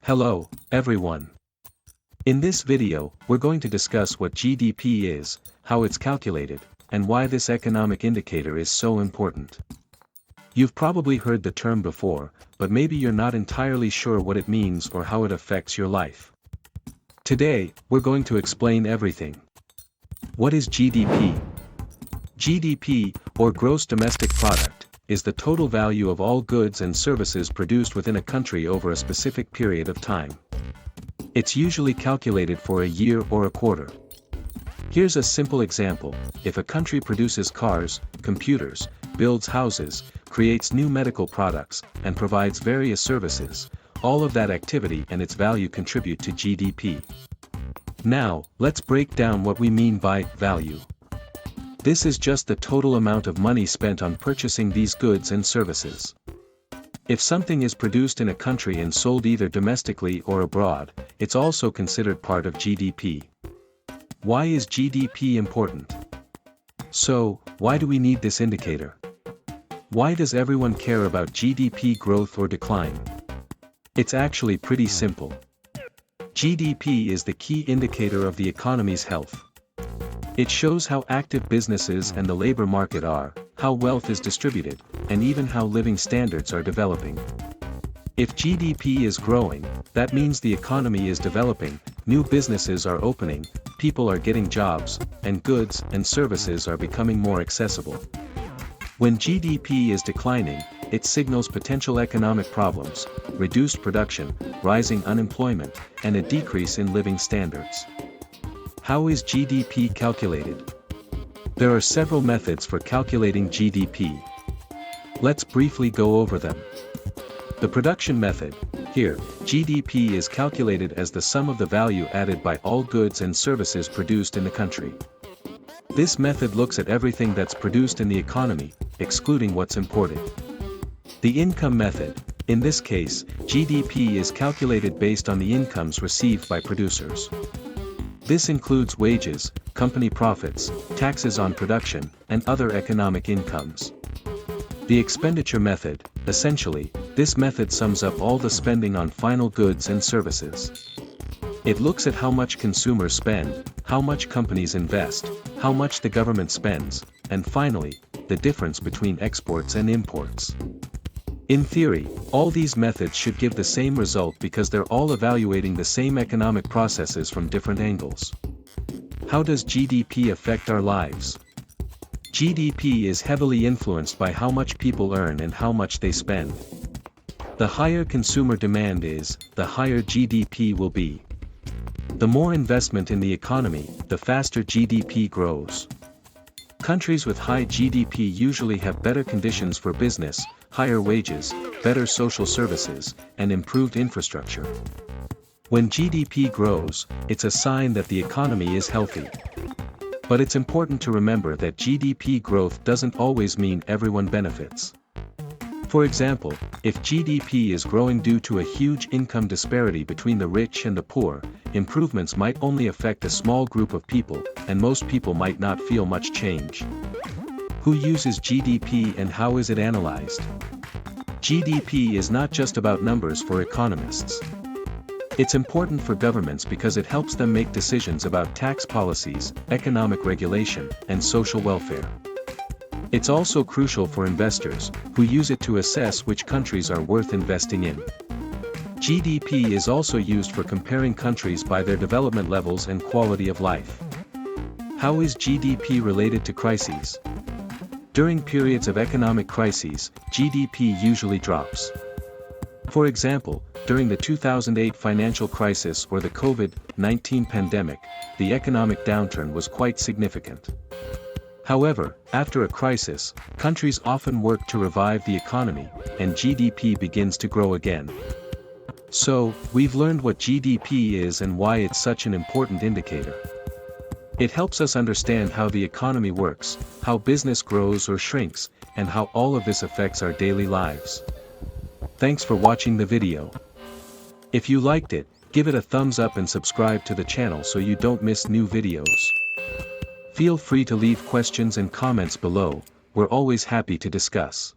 Hello, everyone. In this video, we're going to discuss what GDP is, how it's calculated, and why this economic indicator is so important. You've probably heard the term before, but maybe you're not entirely sure what it means or how it affects your life. Today, we're going to explain everything. What is GDP? GDP, or Gross Domestic Product, is the total value of all goods and services produced within a country over a specific period of time. It's usually calculated for a year or a quarter. Here's a simple example: if a country produces cars, computers, builds houses, creates new medical products, and provides various services, all of that activity and its value contribute to GDP. Now, let's break down what we mean by value. This is just the total amount of money spent on purchasing these goods and services. If something is produced in a country and sold either domestically or abroad, it's also considered part of GDP. Why is GDP important? So, why do we need this indicator? Why does everyone care about GDP growth or decline? It's actually pretty simple. GDP is the key indicator of the economy's health. It shows how active businesses and the labor market are, how wealth is distributed, and even how living standards are developing. If GDP is growing, that means the economy is developing, new businesses are opening, people are getting jobs, and goods and services are becoming more accessible. When GDP is declining, it signals potential economic problems, reduced production, rising unemployment, and a decrease in living standards. How is GDP calculated? There are several methods for calculating GDP. Let's briefly go over them. The production method. Here, GDP is calculated as the sum of the value added by all goods and services produced in the country. This method looks at everything that's produced in the economy, excluding what's imported. The income method. In this case, GDP is calculated based on the incomes received by producers. This includes wages, company profits, taxes on production, and other economic incomes. The expenditure method. Essentially, this method sums up all the spending on final goods and services. It looks at how much consumers spend, how much companies invest, how much the government spends, and finally, the difference between exports and imports. In theory, all these methods should give the same result because they're all evaluating the same economic processes from different angles. How does GDP affect our lives? GDP is heavily influenced by how much people earn and how much they spend. The higher consumer demand is, the higher GDP will be. The more investment in the economy, the faster GDP grows. Countries with high GDP usually have better conditions for business, higher wages, better social services, and improved infrastructure. When GDP grows, it's a sign that the economy is healthy. But it's important to remember that GDP growth doesn't always mean everyone benefits. For example, if GDP is growing due to a huge income disparity between the rich and the poor, improvements might only affect a small group of people, and most people might not feel much change. Who uses GDP and how is it analyzed? GDP is not just about numbers for economists. It's important for governments because it helps them make decisions about tax policies, economic regulation, and social welfare. It's also crucial for investors, who use it to assess which countries are worth investing in. GDP is also used for comparing countries by their development levels and quality of life. How is GDP related to crises? During periods of economic crises, GDP usually drops. For example, during the 2008 financial crisis or the COVID-19 pandemic, the economic downturn was quite significant. However, after a crisis, countries often work to revive the economy, and GDP begins to grow again. So, we've learned what GDP is and why it's such an important indicator. It helps us understand how the economy works, how business grows or shrinks, and how all of this affects our daily lives. Thanks for watching the video. If you liked it, give it a thumbs up and subscribe to the channel so you don't miss new videos. Feel free to leave questions and comments below, we're always happy to discuss.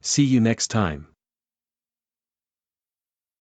See you next time.